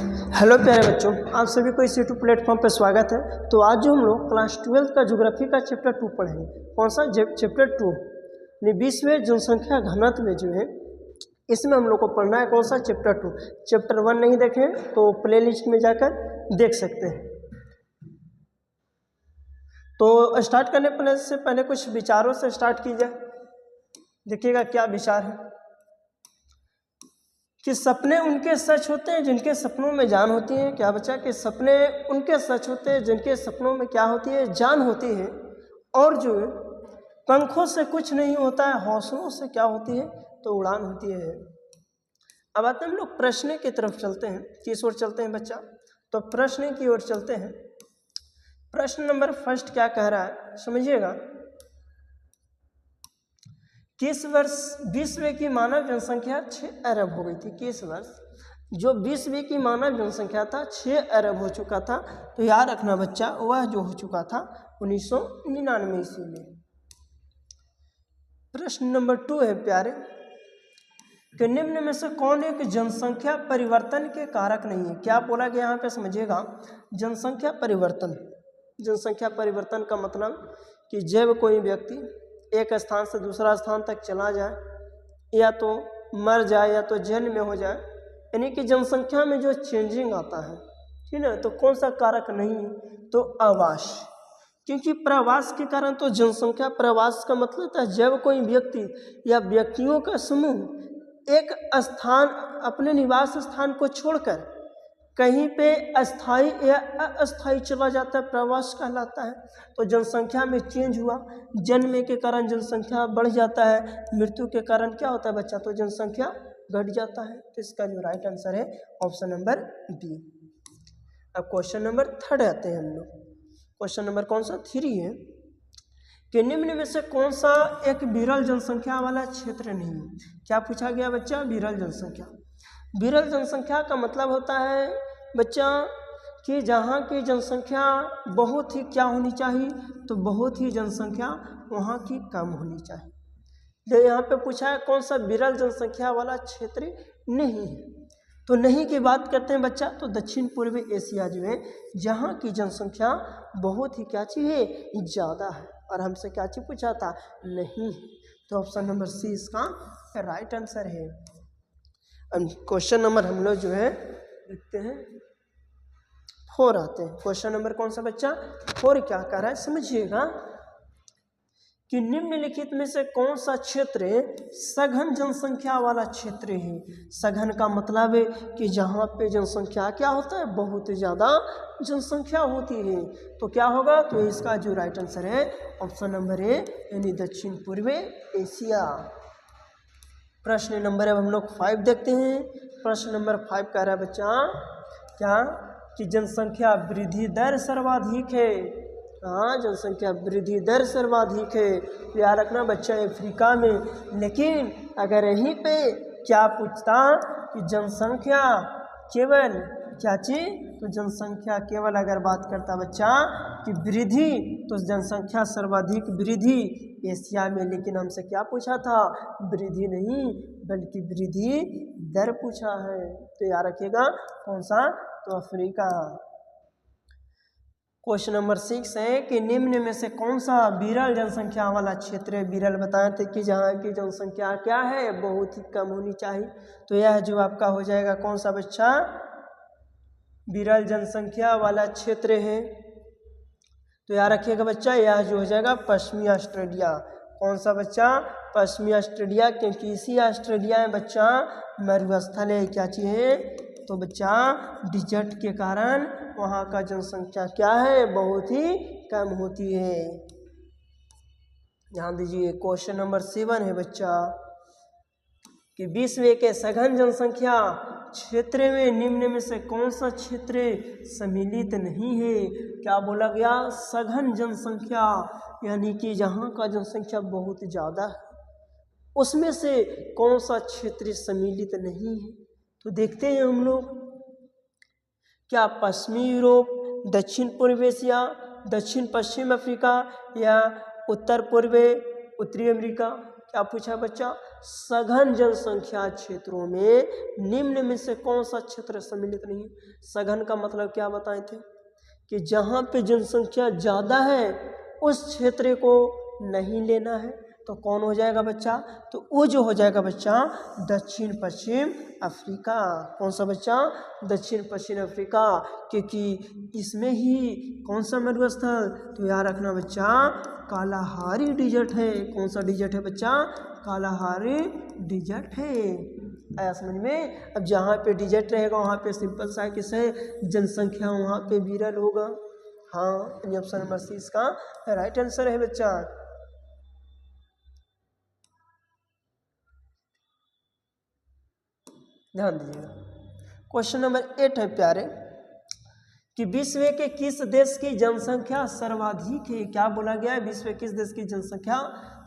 Hello प्यारे बच्चों, आप सभी को इस यूट्यूब प्लेटफॉर्म पर स्वागत है। तो आज जो हम लोग क्लास 12 का ज्योग्राफी का चैप्टर 2 पढ़ेंगे। कौन सा चैप्टर 2? विश्व जनसंख्या घनत्व में जो है इसमें हम लोग को पढ़ना है कौन सा चैप्टर 2। चैप्टर 1 नहीं देखें तो प्ले लिस्ट में जाकर देख सकते हैं। तो स्टार्ट करने से पहले कुछ विचारों से स्टार्ट की जाए। देखिएगा क्या विचार है कि सपने उनके सच होते हैं जिनके सपनों में जान होती है। क्या बच्चा? कि सपने उनके सच होते हैं जिनके सपनों में क्या होती है? जान होती है। और जो है पंखों से कुछ नहीं होता है, हौसलों से क्या होती है? तो उड़ान होती है। अब आते हैं हम लोग प्रश्न की तरफ चलते हैं। किस ओर चलते हैं बच्चा? तो प्रश्न की ओर चलते हैं। प्रश्न नंबर फर्स्ट क्या कह रहा है समझिएगा। किस वर्ष विश्व की मानव जनसंख्या 6 अरब हो गई थी? किस वर्ष जो विश्व की मानव जनसंख्या था 6 अरब हो चुका था? तो याद रखना बच्चा, वह जो हो चुका था 1999 ईस्वी में। प्रश्न नंबर 2 है प्यारे कि निम्न में से कौन एक जनसंख्या परिवर्तन के कारक नहीं है? क्या बोला गया यहाँ पे समझिएगा। जनसंख्या परिवर्तन, जनसंख्या परिवर्तन का मतलब कि जब कोई व्यक्ति एक स्थान से दूसरा स्थान तक चला जाए, या तो मर जाए या तो जेल में हो जाए, यानी कि जनसंख्या में जो चेंजिंग आता है, ठीक है, तो कौन सा कारक नहीं है? तो आवास। क्योंकि प्रवास के कारण तो जनसंख्या, प्रवास का मतलब था जब कोई व्यक्ति या व्यक्तियों का समूह एक स्थान, अपने निवास स्थान को छोड़कर कहीं पे अस्थाई या अस्थाई चला जाता है, प्रवास कहलाता है। तो जनसंख्या में चेंज हुआ, जन्म के कारण जनसंख्या बढ़ जाता है, मृत्यु के कारण क्या होता है बच्चा? तो जनसंख्या घट जाता है। तो इसका जो राइट आंसर है ऑप्शन नंबर बी। अब क्वेश्चन नंबर 3 आते हैं हम लोग। क्वेश्चन नंबर कौन सा? 3 है कि निम्न में से कौन सा एक विरल जनसंख्या वाला क्षेत्र नहीं है? क्या पूछा गया बच्चा? विरल जनसंख्या। विरल जनसंख्या का मतलब होता है बच्चा कि जहाँ की जनसंख्या बहुत ही क्या होनी चाहिए? तो बहुत ही जनसंख्या वहाँ की कम होनी चाहिए। जो यहाँ पे पूछा है कौन सा विरल जनसंख्या वाला क्षेत्र नहीं है, तो नहीं की बात करते हैं बच्चा, तो दक्षिण पूर्वी एशिया जो है जहाँ की जनसंख्या बहुत ही क्या चीज़ है? ज़्यादा है। और हमसे क्या चीज़ पूछा था? नहीं। तो ऑप्शन नंबर सी इसका राइट आंसर है। क्वेश्चन नंबर हम लोग जो है देखते हैं 4 आते हैं। क्वेश्चन नंबर कौन सा बच्चा? 4 क्या कह रहा है समझिएगा कि निम्नलिखित में से कौन सा क्षेत्र सघन जनसंख्या वाला क्षेत्र है? सघन का मतलब है कि जहाँ पे जनसंख्या क्या होता है? बहुत ज़्यादा जनसंख्या होती है। तो क्या होगा? तो इसका जो राइट आंसर है ऑप्शन नंबर ए, यानी दक्षिण पूर्वी एशिया। प्रश्न नंबर अब हम लोग 5 देखते हैं। प्रश्न नंबर 5 कह रहा है बच्चा क्या? कि जनसंख्या वृद्धि दर सर्वाधिक है। हाँ, जनसंख्या वृद्धि दर सर्वाधिक है। याद रखना बच्चा अफ्रीका में। लेकिन अगर यहीं पे क्या पूछता कि जनसंख्या केवल क्या चीज? तो जनसंख्या केवल अगर बात करता बच्चा कि वृद्धि, तो जनसंख्या सर्वाधिक वृद्धि एशिया में। लेकिन हमसे क्या पूछा था? वृद्धि नहीं बल्कि वृद्धि दर पूछा है। तो याद रखिएगा कौन सा? तो अफ्रीका। क्वेश्चन नंबर 6 है कि निम्न में से कौन सा विरल जनसंख्या वाला क्षेत्र है? विरल बताए थे कि जहाँ की जनसंख्या क्या है? बहुत ही कम होनी चाहिए। तो यह जो आपका हो जाएगा कौन सा बच्चा? विरल जनसंख्या वाला क्षेत्र है। तो याद रखिएगा बच्चा, यह जो हो जाएगा पश्चिमी ऑस्ट्रेलिया। कौन सा बच्चा? पश्चिमी ऑस्ट्रेलिया। क्योंकि इसी ऑस्ट्रेलिया में बच्चा मरुस्थल है। क्या चीज है? तो बच्चा डिजर्ट के कारण वहाँ का जनसंख्या क्या है? बहुत ही कम होती है। ध्यान दीजिए। क्वेश्चन नंबर 7 है बच्चा कि विश्व के सघन जनसंख्या क्षेत्र में निम्न में से कौन सा क्षेत्र सम्मिलित नहीं है? क्या बोला गया? सघन जनसंख्या, यानी कि जहाँ का जनसंख्या बहुत ज़्यादा है, उसमें से कौन सा क्षेत्र सम्मिलित नहीं है? तो देखते हैं हम लोग। क्या पश्चिमी यूरोप, दक्षिण पूर्व एशिया, दक्षिण पश्चिम अफ्रीका, या उत्तर पूर्व उत्तरी अमेरिका? क्या पूछा बच्चा? सघन जनसंख्या क्षेत्रों में निम्न में से कौन सा क्षेत्र सम्मिलित नहीं है? सघन का मतलब क्या बताए थे कि जहाँ पे जनसंख्या ज़्यादा है उस क्षेत्र को नहीं लेना है। तो कौन हो जाएगा बच्चा? तो वो जो हो जाएगा बच्चा दक्षिण पश्चिम अफ्रीका। कौन सा बच्चा? दक्षिण पश्चिम अफ्रीका, क्योंकि इसमें ही कौन सा मरुस्थल? तो याद रखना बच्चा कालाहारी डिजर्ट है। कौन सा डिजर्ट है बच्चा? कालाहारी डिजर्ट है। आया समझ में? अब जहाँ पे डिजर्ट रहेगा वहाँ पे सिंपल सा किसे जनसंख्या वहाँ पे विरल होगा। हाँ, ऑप्शन नंबर सी इसका राइट आंसर है बच्चा। ध्यान दीजिएगा। क्वेश्चन नंबर 8 है प्यारे कि विश्व के किस देश की जनसंख्या सर्वाधिक है? क्या बोला गया है? विश्व के किस देश की जनसंख्या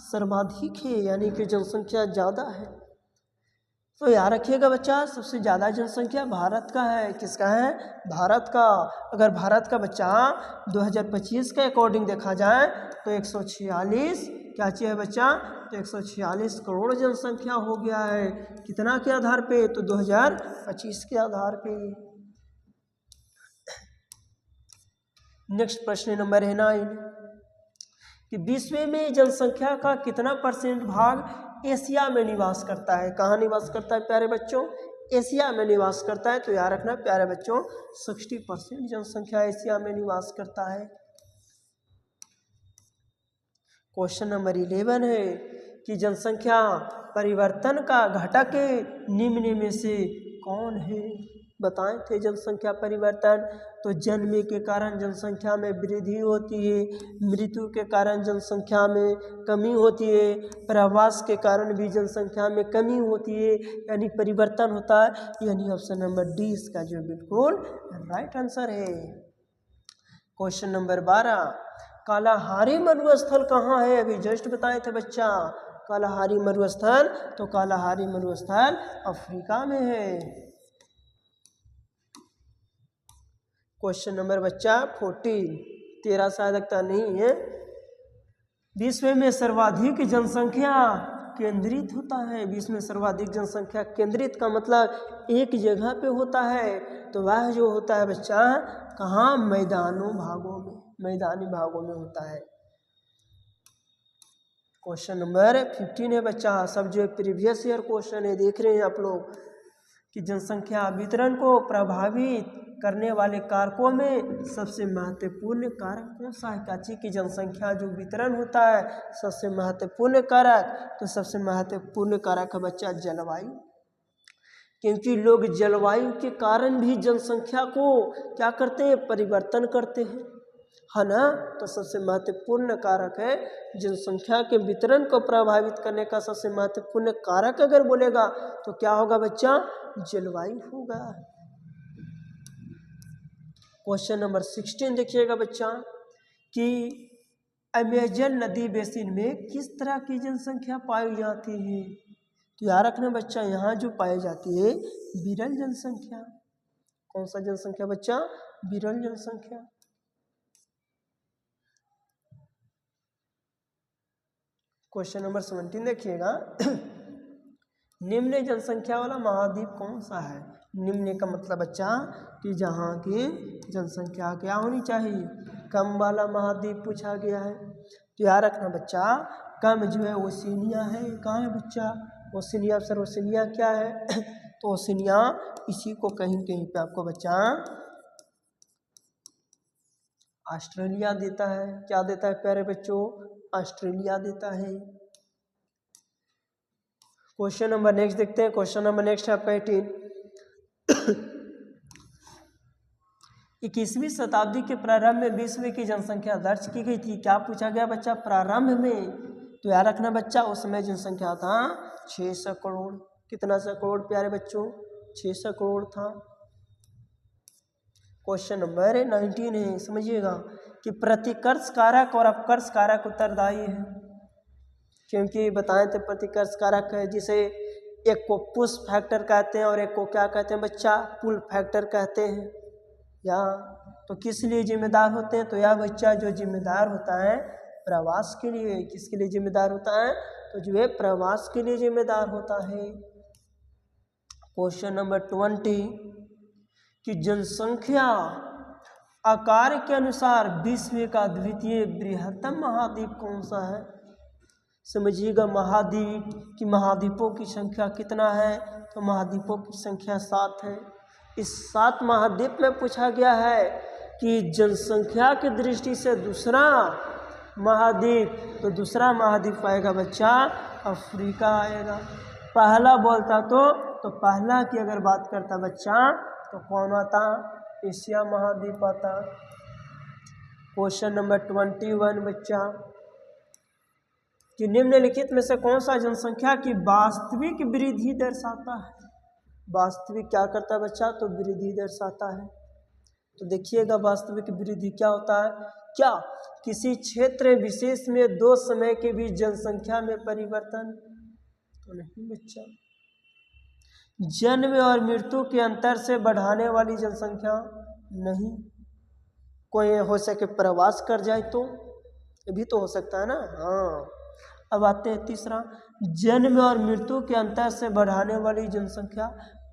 सर्वाधिक है, यानी कि जनसंख्या ज़्यादा है। तो याद रखिएगा बच्चा सबसे ज़्यादा जनसंख्या भारत का है। किसका है? भारत का। अगर भारत का बच्चा 2025 के अकॉर्डिंग देखा जाए तो 146 क्या चाहिए बच्चा? तो 146 करोड़ जनसंख्या हो गया है। कितना के आधार पे? तो 2025 के आधार पे। नेक्स्ट प्रश्न नंबर है 9 कि विश्व में जनसंख्या का कितना परसेंट भाग एशिया में निवास करता है? कहाँ निवास करता है प्यारे बच्चों? एशिया में निवास करता है। तो याद रखना प्यारे बच्चों 60% जनसंख्या एशिया में निवास करता है। क्वेश्चन नंबर 11 है कि जनसंख्या परिवर्तन का घटक निम्न में से कौन है? बताए थे जनसंख्या परिवर्तन। तो जन्म के कारण जनसंख्या में वृद्धि होती है, मृत्यु के कारण जनसंख्या में कमी होती है, प्रवास के कारण भी जनसंख्या में कमी होती है, यानी परिवर्तन होता है। यानी ऑप्शन नंबर डी इसका जो बिल्कुल राइट आंसर है। क्वेश्चन नंबर 12 कालाहारी मरुस्थल कहाँ है? अभी जस्ट बताए थे बच्चा कालाहारी मरुस्थल। तो कालाहारी मरुस्थल अफ्रीका में है। क्वेश्चन नंबर बच्चा 14 13 शायद लगता नहीं है। विश्व में सर्वाधिक जनसंख्या केंद्रित होता है। विश्व में सर्वाधिक जनसंख्या केंद्रित का मतलब एक जगह पे होता है। तो वह जो होता है बच्चा कहाँ? मैदानी भागों में होता है। क्वेश्चन नंबर 15 है बच्चा, सब जो प्रीवियस ईयर क्वेश्चन है देख रहे हैं आप लोग कि जनसंख्या वितरण को प्रभावित करने वाले कारकों में सबसे महत्वपूर्ण कारक कौन सा है? काची की जनसंख्या जो वितरण होता है सबसे महत्वपूर्ण कारक, तो सबसे महत्वपूर्ण कारक है बच्चा जलवायु। क्योंकि लोग जलवायु के कारण भी जनसंख्या को क्या करते हैं? परिवर्तन करते हैं, है ना। तो सबसे महत्वपूर्ण कारक है जनसंख्या के वितरण को प्रभावित करने का सबसे महत्वपूर्ण कारक अगर बोलेगा तो क्या होगा बच्चा? जलवायु होगा। क्वेश्चन नंबर 16 देखिएगा बच्चा कि अमेजन नदी बेसिन में किस तरह की जनसंख्या पाई जाती है? तो याद रखना बच्चा यहाँ जो पाई जाती है विरल जनसंख्या। कौन सा जनसंख्या बच्चा? विरल जनसंख्या। क्वेश्चन नंबर 17 देखिएगा निम्न जनसंख्या वाला महाद्वीप कौन सा है? निम्न का मतलब बच्चा कि जहाँ की जनसंख्या क्या होनी चाहिए? कम वाला महाद्वीप पूछा गया है। तो याद रखना बच्चा कम जो है ओशिनिया है। कहाँ है बच्चा? ओशिनिया। सर ओशिनिया क्या है? तो ओशिनिया इसी को कहीं कहीं पे आपको बच्चा ऑस्ट्रेलिया देता है। क्या देता है प्यारे बच्चों? ऑस्ट्रेलिया देता है। क्वेश्चन नंबर नेक्स्ट देखते हैं। क्वेश्चन नंबर नेक्स्ट है आपका 18 21वीं शताब्दी के प्रारंभ में विश्व की जनसंख्या दर्ज की गई थी। क्या पूछा गया बच्चा? प्रारंभ में। तो याद रखना बच्चा उस समय जनसंख्या था 600 करोड़। कितना सा करोड़ प्यारे बच्चों? 600 करोड़ था। क्वेश्चन नंबर 19 है, समझिएगा कि प्रतिकर्ष कारक और अपकर्ष कारक उत्तरदायी है। क्योंकि बताएं थे प्रतिकर्ष कारक है जिसे एक को पुश फैक्टर कहते हैं और एक को क्या कहते हैं बच्चा? पुल फैक्टर कहते हैं। या तो किस लिए जिम्मेदार होते हैं? तो यह बच्चा जो जिम्मेदार होता है प्रवास के लिए। किसके लिए जिम्मेदार होता है? तो जो है प्रवास के लिए जिम्मेदार होता है। क्वेश्चन नंबर 20 कि जनसंख्या आकार के अनुसार विश्व का द्वितीय बृहत्तम महाद्वीप कौन सा है? समझिएगा महाद्वीप कि महाद्वीपों की संख्या कितना है, तो महाद्वीपों की संख्या 7 है। इस 7 महाद्वीप में पूछा गया है कि जनसंख्या की दृष्टि से दूसरा महाद्वीप, तो दूसरा महाद्वीप आएगा बच्चा अफ्रीका आएगा। पहला बोलता तो पहला की अगर बात करता बच्चा तो कौन आता? एशिया महाद्वीप आता। क्वेश्चन नंबर 21 बच्चा कि निम्नलिखित में से कौन सा जनसंख्या की वास्तविक वृद्धि दर्शाता है? वास्तविक क्या करता है बच्चा? तो वृद्धि दर्शाता है। तो देखिएगा वास्तविक वृद्धि क्या होता है? क्या किसी क्षेत्र विशेष में 2 समय के बीच जनसंख्या में परिवर्तन? तो नहीं बच्चा। जन्म और मृत्यु के अंतर से बढ़ाने वाली जनसंख्या? नहीं। कोई हो सके प्रवास कर जाए तो ये भी तो हो सकता है ना। हाँ, अब आते हैं तीसरा, जन्म और मृत्यु के अंतर से बढ़ाने वाली जनसंख्या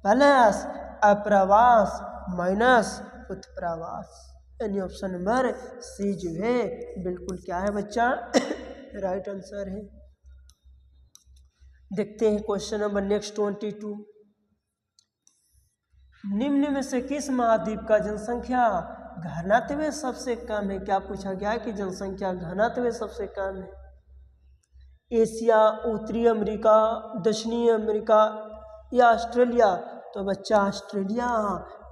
प्लस अप्रवास माइनस उत्प्रवास, यानी ऑप्शन नंबर सी जो है बिल्कुल क्या है बच्चा? राइट आंसर है। देखते हैं क्वेश्चन नंबर नेक्स्ट 22 निम्न में से किस महाद्वीप का जनसंख्या घनत्व सबसे कम है? क्या पूछा गया है कि जनसंख्या घनत्व सबसे कम है? एशिया, उत्तरी अमेरिका, दक्षिणी अमेरिका या ऑस्ट्रेलिया? तो बच्चा ऑस्ट्रेलिया,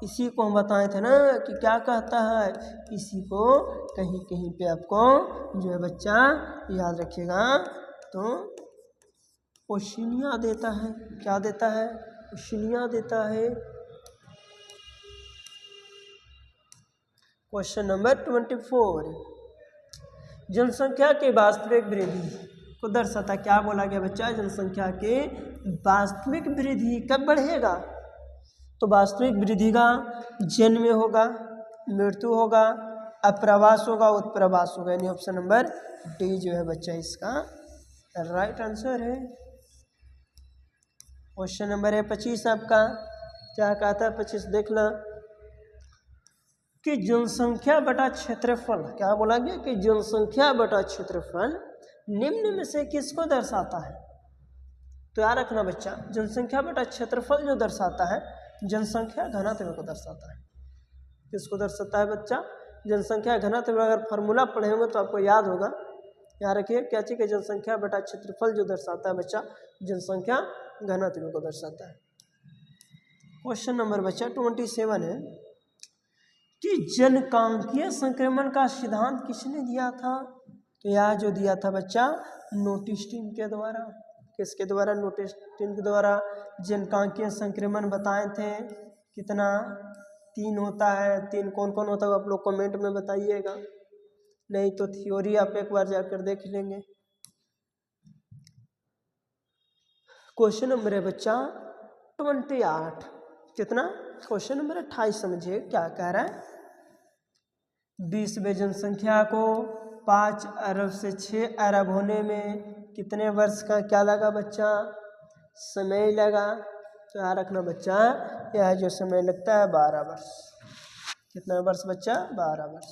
इसी को हम बताए थे ना कि क्या कहता है, इसी को कहीं कहीं पे आपको जो है बच्चा याद रखिएगा तो ओशिनिया देता है। क्या देता है? ओशिनिया देता है। क्वेश्चन नंबर 24 जनसंख्या के वास्तविक वृद्धि को दर्शाता। क्या बोला गया बच्चा? जनसंख्या के वास्तविक वृद्धि कब बढ़ेगा? तो वास्तविक वृद्धि का जन्म में होगा, मृत्यु होगा, अप्रवास होगा, उत्प्रवास होगा, यानी ऑप्शन नंबर डी जो है बच्चा इसका राइट आंसर है। क्वेश्चन नंबर है 25 आपका। क्या कहता है 25 देखना कि जनसंख्या बटा क्षेत्रफल, क्या बोला गया कि जनसंख्या बटा क्षेत्रफल निम्न में से किसको दर्शाता है? तो याद रखना बच्चा, जनसंख्या बटा क्षेत्रफल जो दर्शाता है जनसंख्या घनत्व को दर्शाता है। किसको दर्शाता है बच्चा? जनसंख्या घनत्व। अगर फार्मूला पढ़ेंगे तो आपको याद होगा, याद रखिए क्या चीज़ है? जनसंख्या बटा क्षेत्रफल जो दर्शाता है बच्चा जनसंख्या घनत्व को दर्शाता है। क्वेश्चन नंबर बच्चा 27 है कि जनकांकीय संक्रमण का सिद्धांत किसने दिया था? तो यह जो दिया था बच्चा नोटिस्टिन के द्वारा। किसके द्वारा? नोटिस्टिन के द्वारा जनकांकीय संक्रमण बताए थे। कितना? 3 होता है। 3 कौन कौन होता है आप लोग कमेंट में बताइएगा, नहीं तो थ्योरी आप एक बार जाकर देख लेंगे। क्वेश्चन नंबर है बच्चा 28। कितना? क्वेश्चन नंबर 28 समझिए क्या कह रहा है। विश्व जनसंख्या को 5 अरब से 6 अरब होने में कितने वर्ष का क्या लगा बच्चा? समय लगा। तो याद रखना बच्चा, यह जो समय लगता है 12 वर्ष। कितना वर्ष बच्चा? 12 वर्ष।